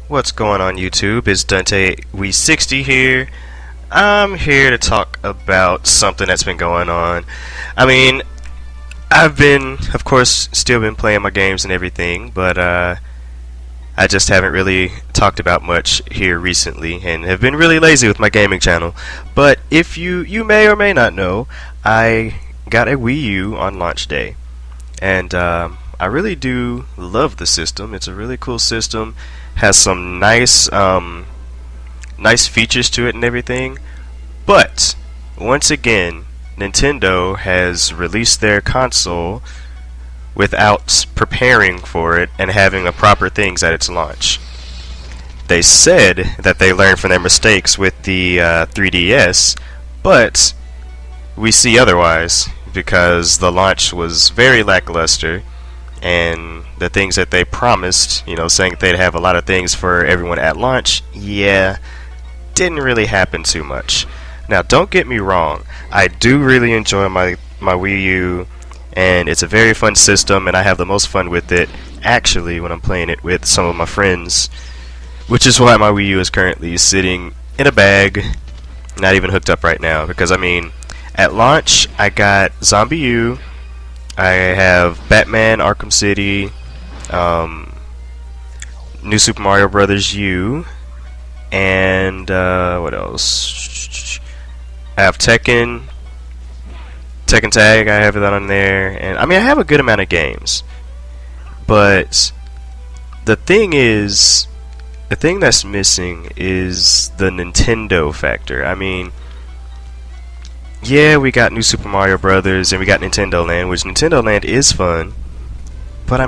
What's going on YouTube? It's Dante We 60 here. I'm here to talk about something that's been going on. I've been, of course, still been playing my games and everything, but I just haven't really talked about much here recently and have been really lazy with my gaming channel. But if you may or may not know, I got a Wii U on launch day. And I really do love the system. It's a really cool system. Has some nice features to it and everything. But once again, Nintendo has released their console without preparing for it and having the proper things at its launch. They said that they learned from their mistakes with the 3DS, but we see otherwise because the launch was very lackluster. And the things that they promised, saying they'd have a lot of things for everyone at launch, didn't really happen too much. Now, don't get me wrong, I do really enjoy my Wii U, and it's a very fun system, and I have the most fun with it, actually, when I'm playing it with some of my friends, which is why my Wii U is currently sitting in a bag, not even hooked up right now, because, at launch, I got Zombie U, I have Batman Arkham City, New Super Mario Brothers U, and what else? I have Tekken Tag, I have that on there, and I have a good amount of games. But the thing that's missing is the Nintendo factor. Yeah, we got New Super Mario Brothers and we got Nintendo Land, which Nintendo Land is fun, but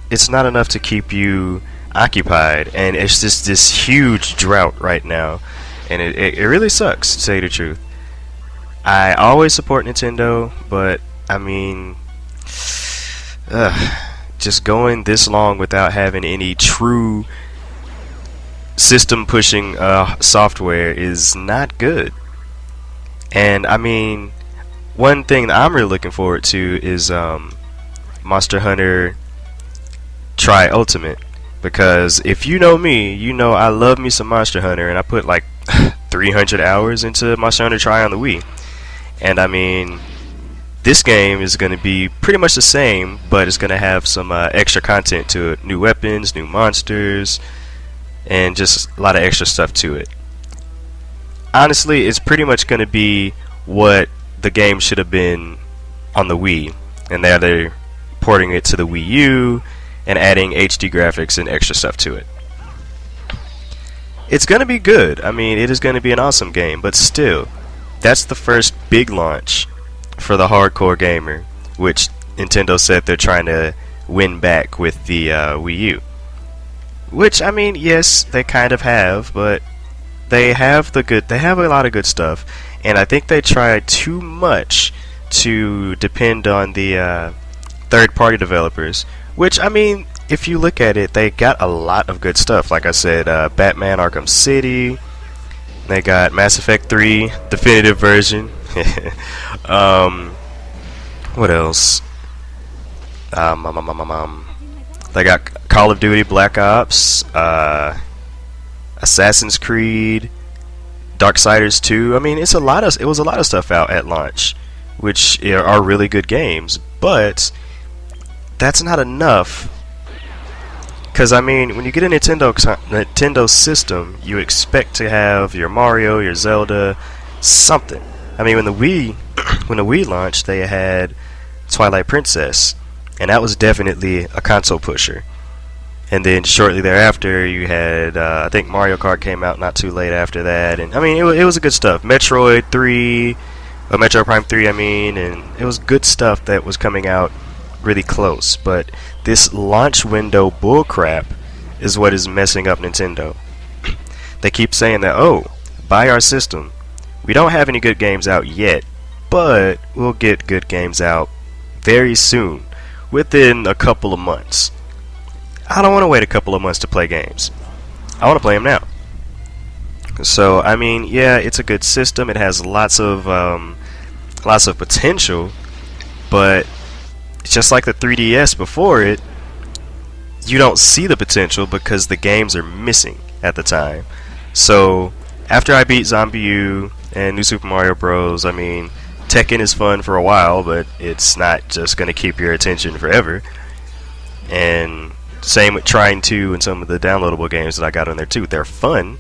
it's not enough to keep you occupied, and it's just this huge drought right now, and it really sucks, to say the truth. I always support Nintendo, but just going this long without having any true system pushing software is not good. And one thing that I'm really looking forward to is Monster Hunter Tri Ultimate, because if you know me, you know I love me some Monster Hunter, and I put like 300 hours into Monster Hunter Tri on the Wii. And this game is going to be pretty much the same, but it's going to have some extra content to it, new weapons, new monsters, and just a lot of extra stuff to it. Honestly, it's pretty much going to be what the game should have been on the Wii, and now they're porting it to the Wii U and adding HD graphics and extra stuff to it. It's going to be good. It is going to be an awesome game, but still, that's the first big launch for the hardcore gamer, which Nintendo said they're trying to win back with the Wii U. Which, yes, they kind of have, but they have a lot of good stuff, and I think they tried too much to depend on the third-party developers, which, if you look at it, they got a lot of good stuff. Like I said, Batman Arkham City, they got Mass Effect 3 definitive version. What else? They got Call of Duty Black Ops, Assassin's Creed, Darksiders 2. It was a lot of stuff out at launch, which are really good games, but that's not enough. Because when you get a Nintendo system, you expect to have your Mario, your Zelda, something. When the Wii launched, they had Twilight Princess, and that was definitely a console pusher. And then shortly thereafter, you had, I think Mario Kart came out not too late after that. And, it was good stuff. Metroid Prime 3, and it was good stuff that was coming out really close. But this launch window bullcrap is what is messing up Nintendo. They keep saying that, buy our system. We don't have any good games out yet, but we'll get good games out very soon, within a couple of months. I don't want to wait a couple of months to play games. I want to play them now. So, yeah, it's a good system. It has lots of potential, but just like the 3DS before it, you don't see the potential because the games are missing at the time. So after I beat Zombie U and New Super Mario Bros., I mean, Tekken is fun for a while, but it's not just going to keep your attention forever. And same with Trine 2 and some of the downloadable games that I got on there too. They're fun,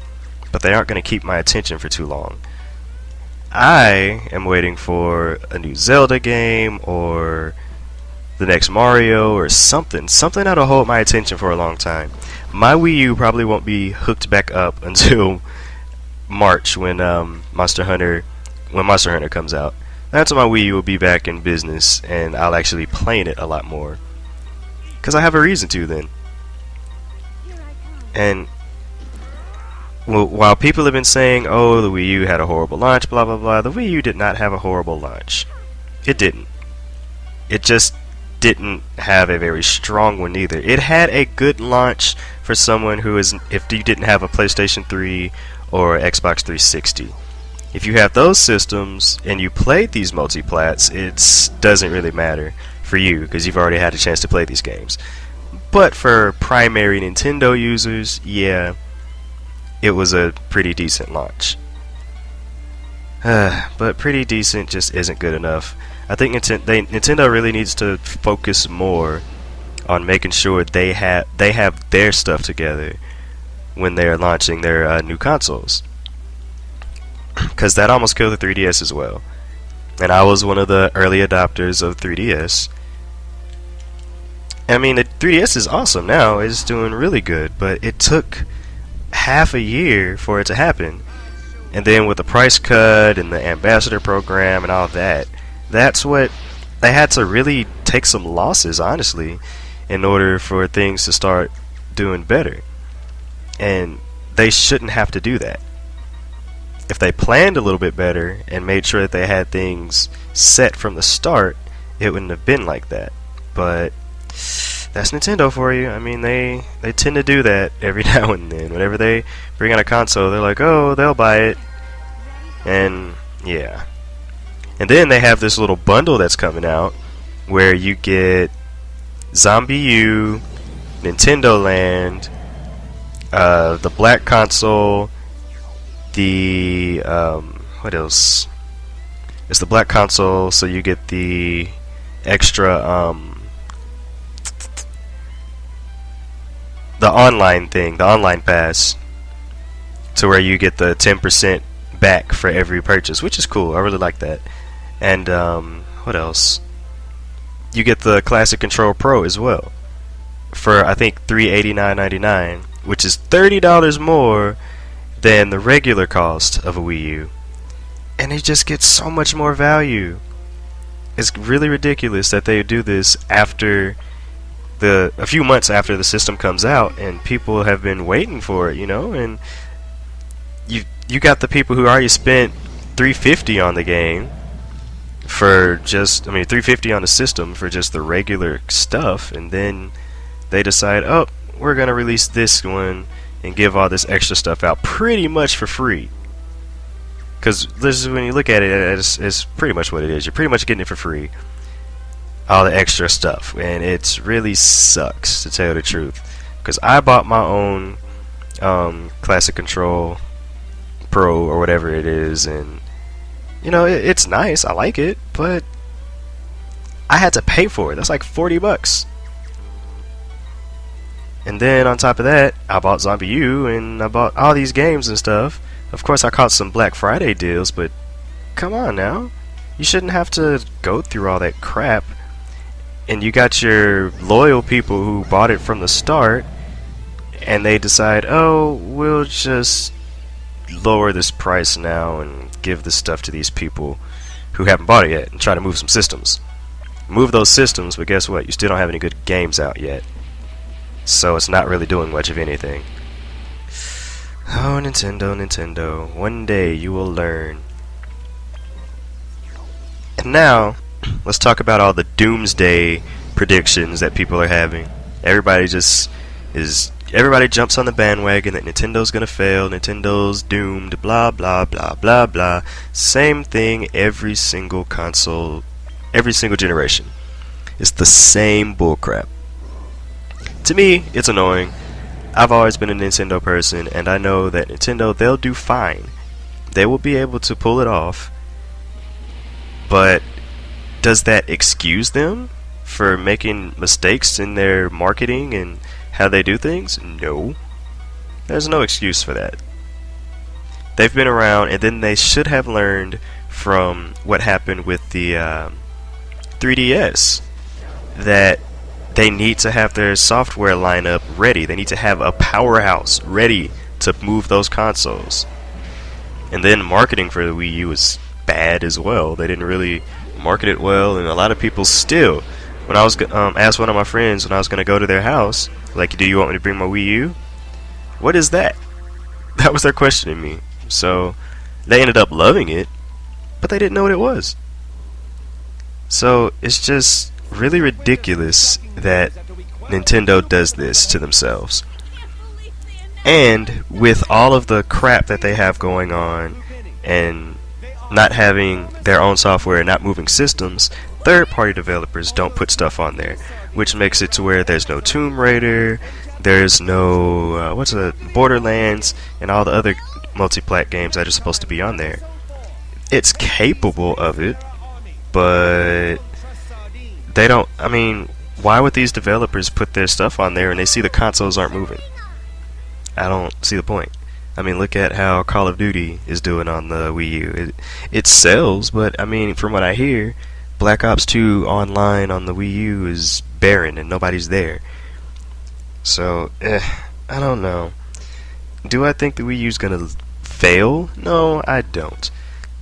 but they aren't going to keep my attention for too long. I am waiting for a new Zelda game or the next Mario or something that'll hold my attention for a long time. My Wii U probably won't be hooked back up until March when Monster Hunter comes out. That's when my Wii U will be back in business and I'll actually be playing it a lot more. Because I have a reason to then. And well, while people have been saying, oh, the Wii U had a horrible launch, blah blah blah, the Wii U did not have a horrible launch. It didn't. It just didn't have a very strong one either. It had a good launch for someone who is, if you didn't have a PlayStation 3 or Xbox 360. If you have those systems and you played these multiplats, it doesn't really matter for you because you've already had a chance to play these games. But for primary Nintendo users, yeah, it was a pretty decent launch. But pretty decent just isn't good enough. I think Nintendo really needs to focus more on making sure they have their stuff together when they're launching their new consoles. Because that almost killed the 3DS as well. And I was one of the early adopters of 3DS. I mean, the 3DS is awesome now. It's doing really good. But it took half a year for it to happen. And then with the price cut and the ambassador program and all that, that's what they had to really take some losses, honestly, in order for things to start doing better. And they shouldn't have to do that. If they planned a little bit better and made sure that they had things set from the start, it wouldn't have been like that. But that's Nintendo for you. I mean, they tend to do that every now and then. Whenever they bring out a console, they're like, oh, they'll buy it. And yeah. And then they have this little bundle that's coming out where you get Zombie U, Nintendo Land, the Black Console, the what else? It's the Black Console, so you get the extra the online thing, the online pass, to where you get the 10% back for every purchase, which is cool. I really like that. And what else? You get the Classic Control Pro as well for I think $389.99, which is $30 more than the regular cost of a Wii U, and they just get so much more value. It's really ridiculous that they do this after a few months after the system comes out, and people have been waiting for it, you know. And you got the people who already spent $350 on the game for just, I mean, $350 on the system for just the regular stuff, and then they decide, oh, we're gonna release this one and give all this extra stuff out pretty much for free. Because when you look at it, it's pretty much what it is. You're pretty much getting it for free, all the extra stuff, and it really sucks, to tell you the truth. Because I bought my own Classic Control Pro or whatever it is, and you know, it's nice, I like it, but I had to pay for it. That's like $40. And then on top of that, I bought Zombie U and I bought all these games and stuff. Of course, I caught some Black Friday deals, but come on now. You shouldn't have to go through all that crap. And you got your loyal people who bought it from the start, and they decide, oh, we'll just lower this price now and give this stuff to these people who haven't bought it yet and try to move some systems. Move those systems, but guess what? You still don't have any good games out yet. So it's not really doing much of anything. Oh, Nintendo, Nintendo. One day you will learn. And now, let's talk about all the doomsday predictions that people are having. Everybody jumps on the bandwagon that Nintendo's gonna fail, Nintendo's doomed, blah blah blah blah blah. Same thing every single console, every single generation. It's the same bullcrap. To me, it's annoying. I've always been a Nintendo person, and I know that Nintendo, they'll do fine. They will be able to pull it off, but does that excuse them for making mistakes in their marketing and how they do things? No. There's no excuse for that. They've been around, and then they should have learned from what happened with the 3DS that they need to have their software lineup ready. They need to have a powerhouse ready to move those consoles. And then marketing for the Wii U was bad as well. They didn't really market it well, and a lot of people still, when I was asked one of my friends when I was going to go to their house, like, do you want me to bring my Wii U? What is that? That was their question to me. So they ended up loving it, but they didn't know what it was. So it's just really ridiculous that Nintendo does this to themselves. And with all of the crap that they have going on and not having their own software and not moving systems, third-party developers don't put stuff on there, which makes it to where there's no Tomb Raider, there's no Borderlands, and all the other multi-plat games that are supposed to be on there. It's capable of it, but they don't. I mean, why would these developers put their stuff on there and they see the consoles aren't moving? I don't see the point. I mean, look at how Call of Duty is doing on the Wii U. It sells, but I mean, from what I hear, Black Ops 2 online on the Wii U is barren and nobody's there. So, I don't know. Do I think the Wii U's gonna fail? No, I don't.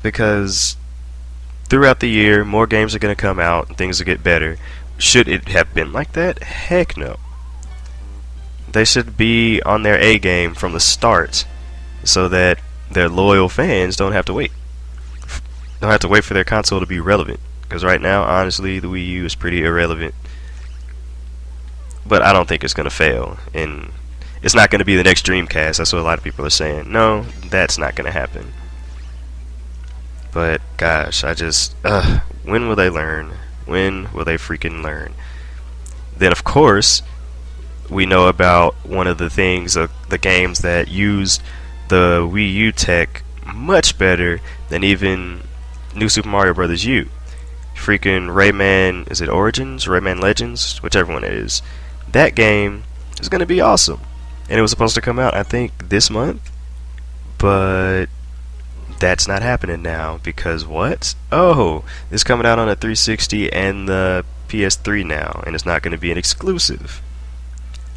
Because throughout the year, more games are gonna come out and things will get better. Should it have been like that? Heck no. They should be on their A game from the start so that their loyal fans don't have to wait. Don't have to wait for their console to be relevant. Because right now, honestly, the Wii U is pretty irrelevant. But I don't think it's going to fail. And it's not going to be the next Dreamcast. That's what a lot of people are saying. No, that's not going to happen. But, gosh, when will they learn? When will they freaking learn? Then, of course, we know about one of the things, the games that used the Wii U tech much better than even New Super Mario Bros. U. Freaking Rayman, is it Origins? Rayman Legends? Whichever one it is. That game is going to be awesome. And it was supposed to come out, I think, this month. But that's not happening now because what? Oh, it's coming out on a 360 and the PS3 now, and it's not going to be an exclusive.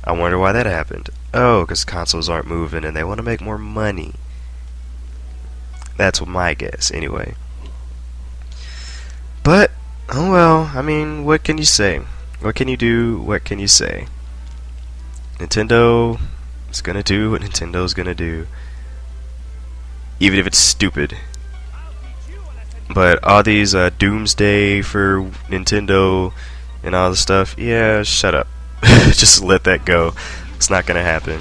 I wonder why that happened. Oh, because consoles aren't moving and they want to make more money. That's my guess, anyway. But, oh well, I mean, what can you say? What can you do? What can you say? Nintendo is going to do what Nintendo's going to do. Even if it's stupid. But all these doomsday for Nintendo and all the stuff, yeah, shut up. Just let that go. It's not going to happen.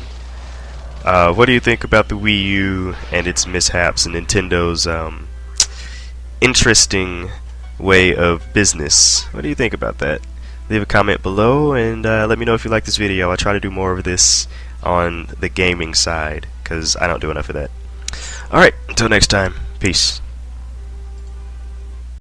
What do you think about the Wii U and its mishaps and Nintendo's interesting way of business? What do you think about that? Leave a comment below and let me know if you like this video. I try to do more of this on the gaming side because I don't do enough of that. Alright, until next time. Peace.